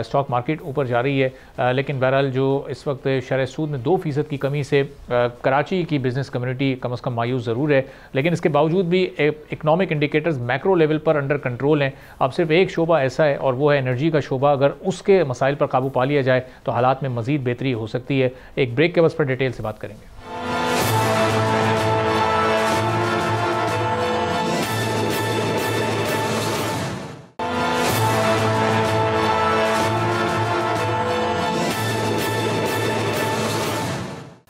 स्टॉक मार्केट ऊपर जा रही है, लेकिन बहरहाल जो इस वक्त शरह सूद में 2% की कमी से कराची की बिज़नेस कम्युनिटी कम अज़ कम मायूस ज़रूर है, लेकिन इसके बावजूद भी इकनॉमिक इंडिकेटर्स मैक्रो लेवल पर अंडर कंट्रोल हैं। अब सिर्फ एक शोबा ऐसा है और वो है एनर्जी का शोबा। अगर उसके मसाइल पर काबू पा लिया जाए तो हालात में मज़ीद बेहतरी हो सकती है। एक ब्रेक के बस पर डिटेल से बात करेंगे।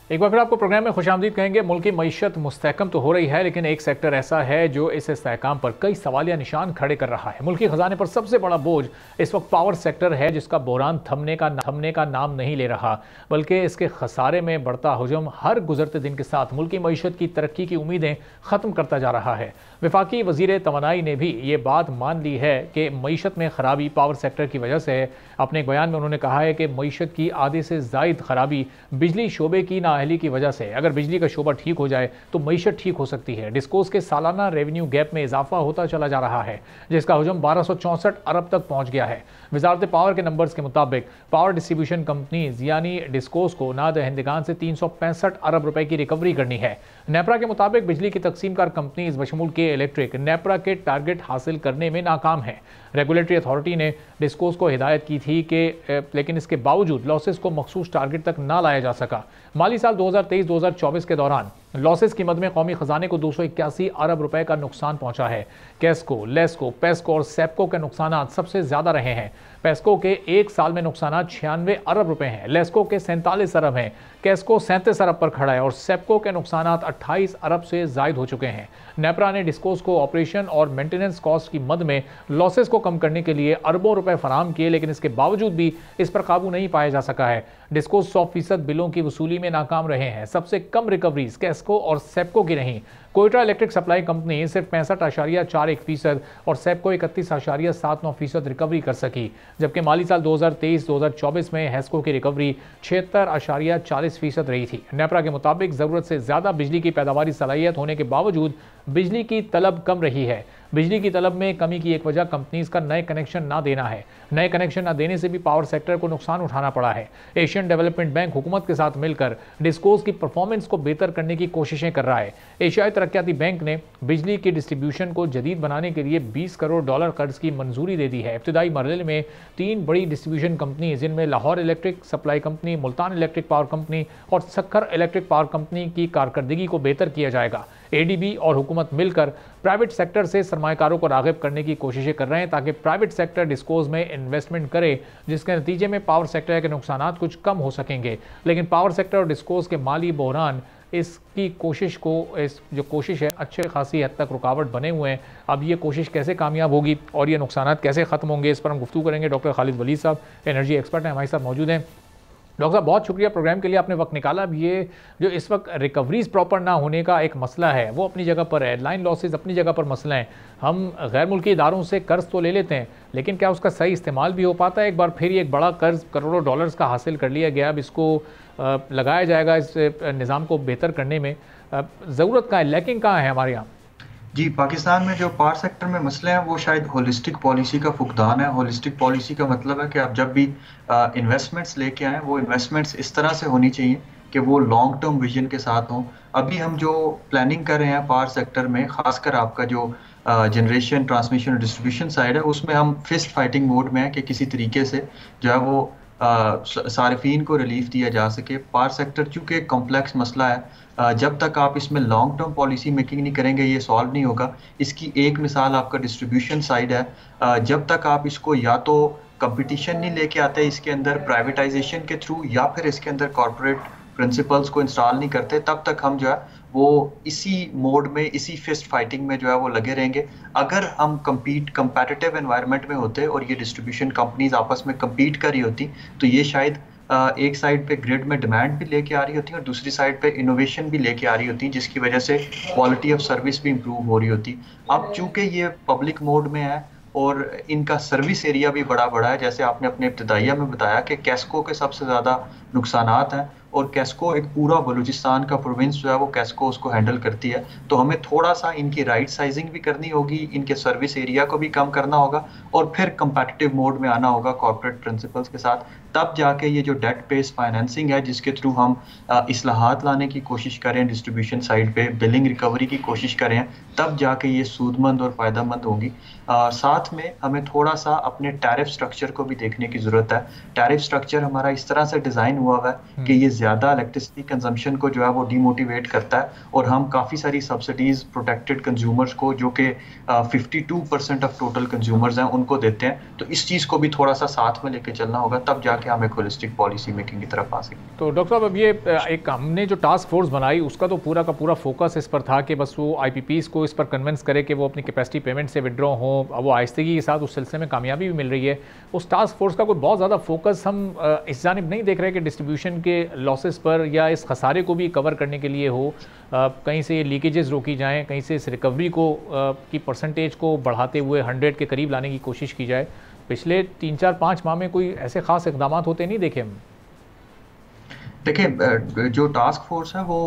एक बार फिर आपको प्रोग्राम में खुशामदीद कहेंगे। मुल्क की मईशत मुस्तहकम तो हो रही है, लेकिन एक सेक्टर ऐसा है जो इस इस्तेहकाम पर कई सवालिया निशान खड़े कर रहा है। मुल्की खजाने पर सबसे बड़ा बोझ इस वक्त पावर सेक्टर है, जिसका बहरान थमने का नाम नहीं ले रहा, बल्कि इसके खसारे में बढ़ता हुजम हर गुजरते दिन के साथ मुल्की मईशत की तरक्की की उम्मीदें ख़त्म करता जा रहा है। वफाकी वज़ीर तवानाई ने भी ये बात मान ली है कि मईशत में खराबी पावर सेक्टर की वजह से है। अपने एक बयान में उन्होंने कहा है कि मईशत की आधे से ज़ायद खराबी बिजली शोबे की नाअहली की वजह से। अगर बिजली का शोबा ठीक हो जाए तो मईशत ठीक हो सकती है। डिस्कोस के सालाना रेवेन्यू गैप में इजाफा होता चला जा रहा है, जिसका हुजम 1264 अरब तक पहुंच गया है। वजारत पावर के नंबर्स के मुताबिक पावर डिस्ट्रीब्यूशन कंपनीज यानी डिस्कोस को नादहिंदगान से 365 अरब रुपए की रिकवरी करनी है। नेपरा के मुताबिक बिजली की तकसीमकार कंपनीज बशमूल के इलेक्ट्रिक नेपरा के टारगेट हासिल करने में नाकाम है। रेगुलेटरी अथॉरिटी ने डिस्कोस को हिदायत की थी कि लेकिन इसके बावजूद लॉसेस को मखसूस टारगेट तक ना लाया जा सका। माली साल 2023-2024 के दौरान लॉसेस की मद में कौमी खजाने को 281 अरब रुपए का नुकसान पहुंचा है। कैस्को, लेस्को, पेस्को और सेप्को के नुकसान सबसे ज्यादा रहे हैं। पेस्को के एक साल में नुकसान 96 अरब रुपए हैं, लेस्को के 47 अरब हैं, कैस्को 37 अरब पर खड़ा है और सेप्को के नुकसान 28 अरब से जायद हो चुके हैं। नेपरा ने डिस्कोस को ऑपरेशन और मेंटेनेंस कॉस्ट की मद में लॉसेस को कम करने के लिए अरबों रुपए फराहम किए, लेकिन इसके बावजूद भी इस पर काबू नहीं पाया जा सका है। डिस्कोस 100% बिलों की वसूली में नाकाम रहे हैं। सबसे कम रिकवरीज कैस्को और सेप्को की रहीं। कोयटा इलेक्ट्रिक सप्लाई कंपनी सिर्फ 65.41% और सेप्को 31.79% रिकवरी कर सकी, जबकि माली साल 2023-2024 में हेस्को की रिकवरी 76.40% रही थी। नेपरा के मुताबिक ज़रूरत से ज़्यादा बिजली की पैदावारी सलाहियत होने के बावजूद बिजली की तलब कम रही है। बिजली की तलब में कमी की एक वजह कंपनीज का नए कनेक्शन ना देना है। नए कनेक्शन ना देने से भी पावर सेक्टर को नुकसान उठाना पड़ा है। एशियन डेवलपमेंट बैंक हुकूमत के साथ मिलकर डिस्कोस की परफॉर्मेंस को बेहतर करने की कोशिशें कर रहा है। एशियाई तरक्याती बैंक ने बिजली की डिस्ट्रीब्यूशन को जदीद बनाने के लिए $20 करोड़ कर्ज की मंजूरी दे दी है। इब्तिदाई मरहले में 3 बड़ी डिस्ट्रीब्यूशन कंपनी जिनमें Lahore electric supply company, Multan electric power company और सक्खर इलेक्ट्रिक पावर कंपनी की कारकर्दगी को बेहतर किया जाएगा। एडीबी और हुकूमत मिलकर प्राइवेट सेक्टर से सरमायाकारों को राग़िब करने की कोशिशें कर रहे हैं ताकि प्राइवेट सेक्टर डिस्कोज में इन्वेस्टमेंट करे, जिसके नतीजे में पावर सेक्टर के नुकसानात कुछ कम हो सकेंगे। लेकिन पावर सेक्टर और डिस्कोज के माली बहरान इसकी कोशिश को, इस जो कोशिश है अच्छे खासी हद तक रुकावट बने हुए हैं। अब ये कोशिश कैसे कामयाब होगी और ये नुकसानात कैसे ख़त्म होंगे, इस पर हम गुफ्तगू करेंगे। डॉक्टर खालिद वलीद साहब एनर्जी एक्सपर्ट हैं, हमारे साथ मौजूद हैं। डॉक्टर साहब बहुत शुक्रिया प्रोग्राम के लिए, आपने वक्त निकाला। अब ये जो इस वक्त रिकवरीज प्रॉपर ना होने का एक मसला है वो अपनी जगह पर है, लाइन लॉसेज अपनी जगह पर मसला है। हम गैर मुल्की इदारों से कर्ज तो ले लेते हैं, लेकिन क्या उसका सही इस्तेमाल भी हो पाता है? एक बार फिर ये एक बड़ा कर्ज करोड़ों डॉलर्स का हासिल कर लिया गया, अब इसको लगाया जाएगा इस निज़ाम को बेहतर करने में। ज़रूरत कहाँ है, लैकिंग कहाँ है हमारे यहाँ? जी, पाकिस्तान में जो पावर सेक्टर में मसले हैं वो शायद होलिस्टिक पॉलिसी का फुकदान है। होलिस्टिक पॉलिसी का मतलब है कि आप जब भी इन्वेस्टमेंट्स लेके आएँ वो इन्वेस्टमेंट्स इस तरह से होनी चाहिए कि वो लॉन्ग टर्म विजन के साथ हों। अभी हम जो प्लानिंग कर रहे हैं पावर सेक्टर में, खासकर आपका जो जनरेशन, ट्रांसमिशन और डिस्ट्रीब्यूशन साइड है, उसमें हम फिस्ट फाइटिंग मोड में है कि किसी तरीके से जो है वो सार्फिन को रिलीफ दिया जा सके। पावर सेक्टर चूँकि एक कॉम्प्लेक्स मसला है, जब तक आप इसमें लॉन्ग टर्म पॉलिसी मेकिंग नहीं करेंगे ये सॉल्व नहीं होगा। इसकी एक मिसाल आपका डिस्ट्रीब्यूशन साइड है। जब तक आप इसको या तो कंपटीशन नहीं लेके आते इसके अंदर प्राइवेटाइजेशन के थ्रू, या फिर इसके अंदर कॉर्पोरेट प्रिंसिपल्स को इंस्टॉल नहीं करते, तब तक हम जो है वो इसी मोड में, इसी फिस्ट फाइटिंग में जो है वो लगे रहेंगे। अगर हम कंपेटिटिव एनवायरनमेंट में होते और ये डिस्ट्रीब्यूशन कंपनीज आपस में कम्पीट कर रही होती, तो ये शायद एक साइड पे ग्रिड में डिमांड भी लेके आ रही होती और दूसरी साइड पे इनोवेशन भी लेके आ रही होती, जिसकी वजह से क्वालिटी ऑफ सर्विस भी इम्प्रूव हो रही होती। अब चूंकि ये पब्लिक मोड में है और इनका सर्विस एरिया भी बड़ा है, जैसे आपने अपने इब्तिदाइया में बताया कि कैस्को के सबसे ज़्यादा नुकसानात हैं और कैस्को एक पूरा बलूचिस्तान का प्रोविंस जो है वो कैस्को उसको हैंडल करती है। तो हमें थोड़ा सा इनकी राइट साइजिंग भी करनी होगी, इनके सर्विस एरिया को भी कम करना होगा और फिर कंपेटिटिव मोड में आना होगा कॉर्पोरेट प्रिंसिपल्स के साथ। तब जाके ये जो डेट बेस्ड फाइनेंसिंग है जिसके थ्रू हम इस्लाहात लाने की कोशिश करें, डिस्ट्रीब्यूशन साइड पे बिलिंग रिकवरी की कोशिश करें, तब जाके ये सूदमंद और फ़ायदेमंद होंगी। साथ में हमें थोड़ा सा अपने टैरिफ स्ट्रक्चर को भी देखने की ज़रूरत है। टैरिफ स्ट्रक्चर हमारा इस तरह से डिज़ाइन हुआ है कि ये ज़्यादा इलेक्ट्रिसिटी कंजम्पशन को जो है वो डीमोटिवेट करता है और हम काफ़ी सारी सब्सिडीज प्रोटेक्टेड कंज्यूमर्स को, जो कि 52% ऑफ टोटल कंज्यूमर्स हैं, उनको देते हैं। तो इस चीज़ को भी थोड़ा सा साथ में लेके चलना होगा, तब जाके हम एक होलिस्टिक पॉलिसी मेकिंग की तरफ आ सकें। तो डॉक्टर साहब, अब ये एक हमने जो टास्क फोर्स बनाई उसका तो पूरा का पूरा फोकस इस पर था कि बस वो IPPs को इस पर कन्विंस करे कि वो अपनी कैपेसिटी पेमेंट से विड्रॉ हो। अब वो आहिस्तगी के साथ उस सिलसिले में कामयाबी भी मिल रही है। उस टास्क फोर्स का कोई बहुत ज़्यादा फोकस हम इस जानिब नहीं देख रहे कि डिस्ट्रीब्यूशन के लॉसेस पर या इस खसारे को भी कवर करने के लिए हो, कहीं से ये लीकेजेस रोकी जाएं, कहीं से इस रिकवरी को की परसेंटेज को बढ़ाते हुए 100 के करीब लाने की कोशिश की जाए। पिछले 3-4-5 माह में कोई ऐसे खास इकदाम होते नहीं देखे हम। देखिए, जो टास्क फोर्स है वो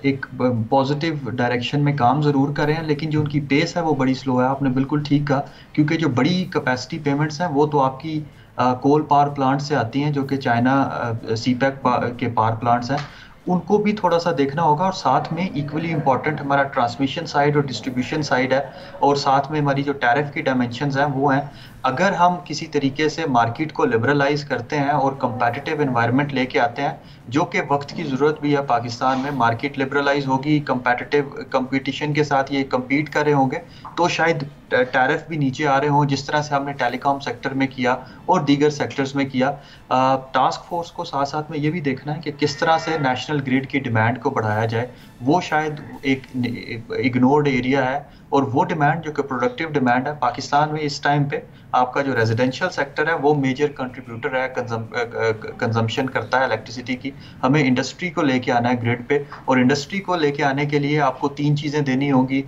एक पॉजिटिव डायरेक्शन में काम ज़रूर कर रहे हैं, लेकिन जो उनकी पेस है वो बड़ी स्लो है। आपने बिल्कुल ठीक कहा, क्योंकि जो बड़ी कैपेसिटी पेमेंट्स हैं वो तो आपकी कोल पावर प्लांट से आती हैं, जो कि चाइना सीपैक के पावर प्लांट्स हैं, उनको भी थोड़ा सा देखना होगा। और साथ में इक्वली इम्पॉर्टेंट हमारा ट्रांसमिशन साइड और डिस्ट्रीब्यूशन साइड है, और साथ में हमारी जो टैरिफ की डायमेंशंस हैं वो हैं। अगर हम किसी तरीके से मार्केट को लिबरलाइज करते हैं और कंपेटिटिव एनवायरनमेंट लेके आते हैं, जो कि वक्त की ज़रूरत भी है पाकिस्तान में, मार्केट लिबरलाइज होगी, कंपेटिटिव कंपटीशन के साथ ये कम्पीट कर रहे होंगे, तो शायद टैरिफ भी नीचे आ रहे हों, जिस तरह से हमने टेलीकॉम सेक्टर में किया और दीगर सेक्टर्स में किया। टास्क फोर्स को साथ साथ में ये भी देखना है कि किस तरह से नेशनल ग्रिड की डिमांड को बढ़ाया जाए। वो शायद एक इग्नोर्ड एरिया है, और वो डिमांड जो कि प्रोडक्टिव डिमांड है पाकिस्तान में इस टाइम पे, आपका जो रेजिडेंशियल सेक्टर है वो मेजर कंट्रीब्यूटर है, कंजम्पशन करता है इलेक्ट्रिसिटी की। हमें इंडस्ट्री को लेके आना है ग्रिड पे, और इंडस्ट्री को लेके आने के लिए आपको 3 चीज़ें देनी होंगी।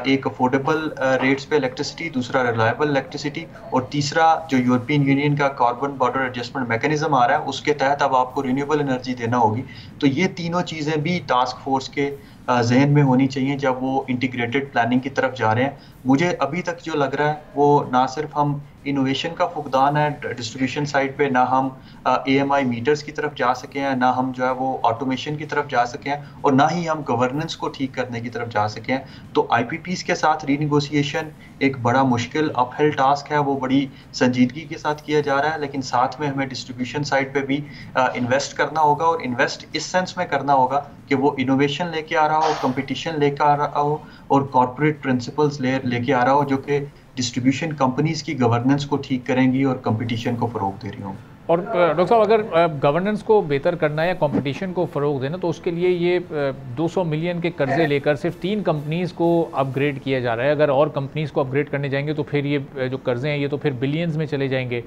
एक अफोर्डेबल रेट्स पे इलेक्ट्रिसिटी, दूसरा रिलायबल इलेक्ट्रिसिटी, और तीसरा जो यूरोपियन यूनियन का कार्बन बॉर्डर एडजस्टमेंट मैकेनिज्म आ रहा है उसके तहत अब आपको रिन्यूएबल एनर्जी देना होगी। तो ये तीनों चीज़ें भी टास्क फोर्स के जहन में होनी चाहिए जब वो इंटीग्रेटेड प्लानिंग की तरफ जा रहे हैं। मुझे अभी तक जो लग रहा है वो ना सिर्फ हम इनोवेशन का फुकदान है डिस्ट्रीब्यूशन साइड पे, ना हम AMI मीटर्स की तरफ जा सके हैं, ना हम जो है वो ऑटोमेशन की तरफ जा सके हैं, और ना ही हम गवर्नेंस को ठीक करने की तरफ जा सके हैं। तो IPPs के साथ रीनिगोशिएशन एक बड़ा मुश्किल अपहिल टास्क है, वो बड़ी संजीदगी के साथ किया जा रहा है, लेकिन साथ में हमें डिस्ट्रीब्यूशन साइड पे भी इन्वेस्ट करना होगा, और इन्वेस्ट इस सेंस में करना होगा कि वो इनोवेशन लेके आ रहा हो, कंपटीशन लेके आ रहा हो, और कॉर्पोरेट प्रिंसिपल्स लेके आ रहा हो, जो कि डिस्ट्रीब्यूशन कंपनीज की गवर्नेंस को ठीक करेंगी और कंपटीशन को फ़रोग दे रही हों। और डॉक्टर साहब, अगर गवर्नेंस को बेहतर करना है या कंपटीशन को फ़रोग देना, तो उसके लिए ये 200 मिलियन के कर्जे लेकर सिर्फ 3 कंपनीज़ को अपग्रेड किया जा रहा है। अगर और कंपनीज़ को अपग्रेड करने जाएंगे तो फिर ये जो कर्जे हैं ये तो फिर बिलियंस में चले जाएंगे।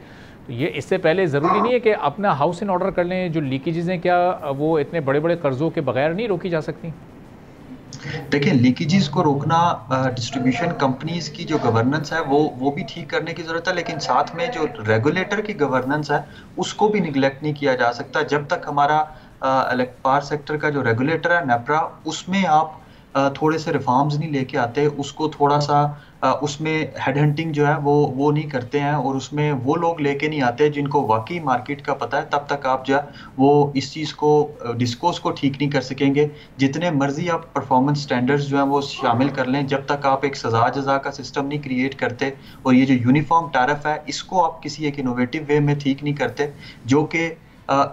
तो ये इससे पहले ज़रूरी नहीं है कि अपना हाउस इन ऑर्डर कर लें? जो लीकेजेस हैं क्या वो इतने बड़े बड़े कर्ज़ों के बगैर नहीं रोकी जा सकती? देखिए, लीकेजेस को रोकना, डिस्ट्रीब्यूशन कंपनीज की जो गवर्नेंस है वो भी ठीक करने की ज़रूरत है, लेकिन साथ में जो रेगुलेटर की गवर्नेंस है उसको भी निगलेक्ट नहीं किया जा सकता। जब तक हमारा पावर सेक्टर का जो रेगुलेटर है नेपरा, उसमें आप थोड़े से रिफॉर्म्स नहीं लेके आते, उसको थोड़ा सा उसमें हेड हंटिंग जो है वो नहीं करते हैं, और उसमें वो लोग लेके नहीं आते जिनको वाकई मार्केट का पता है, तब तक आप जो है वो इस चीज़ को डिस्कोर्स को ठीक नहीं कर सकेंगे। जितने मर्जी आप परफॉर्मेंस स्टैंडर्ड्स जो हैं वो शामिल कर लें, जब तक आप एक सजा जजा का सिस्टम नहीं क्रिएट करते और ये जो यूनिफॉर्म टैरिफ है इसको आप किसी एक इनोवेटिव वे में ठीक नहीं करते जो कि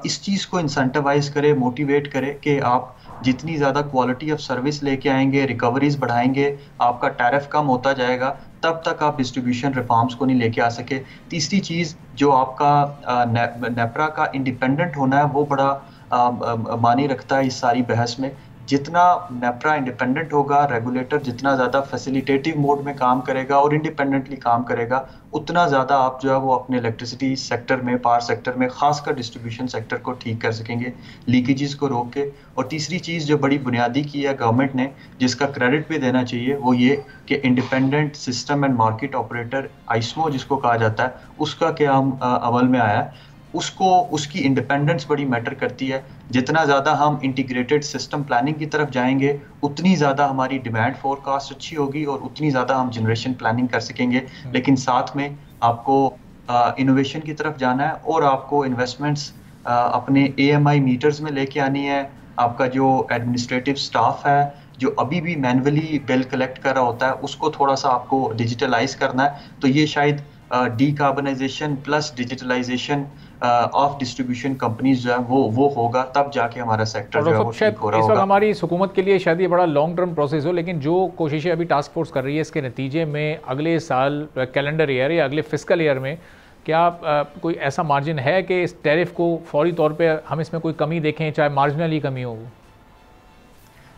इस चीज़ को इंसेंटिवाइज करे, मोटिवेट करे कि आप जितनी ज़्यादा क्वालिटी ऑफ सर्विस लेके आएंगे, रिकवरीज बढ़ाएंगे, आपका टैरिफ कम होता जाएगा, तब तक आप डिस्ट्रीब्यूशन रिफॉर्म्स को नहीं लेके आ सके। तीसरी चीज़ जो आपका नेपरा का इंडिपेंडेंट होना है वो बड़ा मानी रखता है इस सारी बहस में। जितना नेपरा इंडिपेंडेंट होगा, रेगुलेटर जितना ज़्यादा फैसिलिटेटिव मोड में काम करेगा और इंडिपेंडेंटली काम करेगा, उतना ज़्यादा आप जो है वो अपने इलेक्ट्रिसिटी सेक्टर में, पावर सेक्टर में, खासकर डिस्ट्रीब्यूशन सेक्टर को ठीक कर सकेंगे, लीकेजेस को रोक के। और तीसरी चीज़ जो बड़ी बुनियादी की है गवर्नमेंट ने, जिसका क्रेडिट भी देना चाहिए, वो ये कि independent system and market operator ISMO जिसको कहा जाता है, उसका क्या अमल में आया है, उसकी इंडिपेंडेंस बड़ी मैटर करती है। जितना ज़्यादा हम इंटीग्रेटेड सिस्टम प्लानिंग की तरफ जाएंगे, उतनी ज़्यादा हमारी डिमांड फोरकास्ट अच्छी होगी और उतनी ज़्यादा हम जनरेशन प्लानिंग कर सकेंगे। लेकिन साथ में आपको इनोवेशन की तरफ जाना है और आपको इन्वेस्टमेंट्स अपने AMI मीटर्स में लेके आनी है। आपका जो एडमिनिस्ट्रेटिव स्टाफ है जो अभी भी मैनुअली बिल कलेक्ट कर रहा होता है, उसको थोड़ा सा आपको डिजिटलाइज करना है। तो ये शायद decarbonisation plus digitalisation of distribution companies जो है वो होगा, तब जाके हमारा सेक्टर जो है वो ठीक हो रहा होगा। हमारी हुकूमत के लिए शायद ये बड़ा लॉन्ग टर्म प्रोसेस हो, लेकिन जो कोशिशें अभी टास्क फोर्स कर रही है, इसके नतीजे में अगले साल कैलेंडर ईयर या अगले फिस्कल ईयर में क्या कोई ऐसा मार्जिन है कि इस टैरिफ को फौरी तौर पे हम इसमें कोई कमी देखें, चाहे मार्जिनल कमी हो?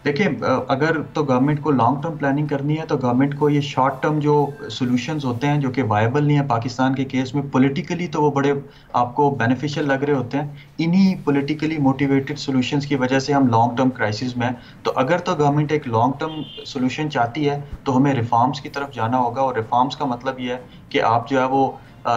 देखिए, अगर तो गवर्नमेंट को लॉन्ग टर्म प्लानिंग करनी है तो गवर्नमेंट को ये शॉर्ट टर्म जो सॉल्यूशंस होते हैं जो कि वायबल नहीं है पाकिस्तान के केस में, पॉलिटिकली तो वो बड़े आपको बेनिफिशियल लग रहे होते हैं, इन्हीं पॉलिटिकली मोटिवेटेड सॉल्यूशंस की वजह से हम लॉन्ग टर्म क्राइसिस में हैं। तो अगर तो गवर्नमेंट एक लॉन्ग टर्म सॉल्यूशन चाहती है तो हमें रिफॉर्म्स की तरफ जाना होगा, और रिफॉर्म्स का मतलब ये है कि आप जो है वो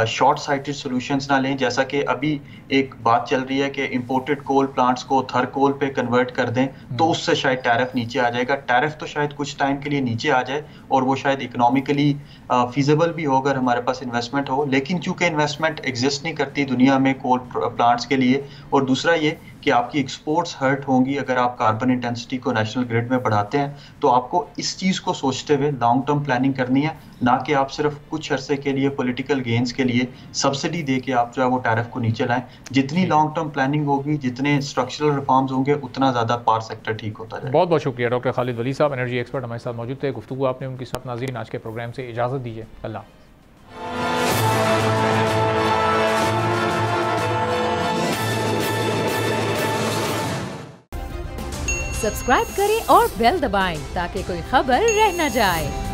शॉर्ट साइटेड सॉल्यूशंस ना लें। जैसा कि अभी एक बात चल रही है कि इंपोर्टेड कोल प्लांट्स को थर कोल पे कन्वर्ट कर दें तो उससे शायद टैरिफ नीचे आ जाएगा। टैरिफ तो शायद कुछ टाइम के लिए नीचे आ जाए और वो शायद इकोनॉमिकली फीजिबल भी हो अगर हमारे पास इन्वेस्टमेंट हो, लेकिन चूंकि इन्वेस्टमेंट एग्जिस्ट नहीं करती दुनिया में कोल प्लांट्स के लिए, और दूसरा ये कि आपकी एक्सपोर्ट्स हर्ट होंगी अगर आप कार्बन इंटेंसिटी को नेशनल ग्रिड में बढ़ाते हैं। तो आपको इस चीज़ को सोचते हुए लॉन्ग टर्म प्लानिंग करनी है, ना कि आप सिर्फ कुछ अरसे के लिए पॉलिटिकल गेन्स के लिए सब्सिडी दे के आप जो है वो टैरिफ को नीचे लाएं। जितनी लॉन्ग टर्म प्लानिंग होगी, जितने स्ट्रक्चरल रिफॉर्म्स होंगे, उतना ज़्यादा पावर सेक्टर ठीक होता जाएगा। बहुत बहुत शुक्रिया डॉक्टर खालिद वली साहब, एनर्जी एक्सपर्ट हमारे साथ मौजूद थे। गुफ्तगू आपने उनके साथ। नाज़रीन, आज के प्रोग्राम से इजाज़त दीजिए। अल्लाह। सब्सक्राइब करें और बेल दबाएं ताकि कोई खबर रह न जाए।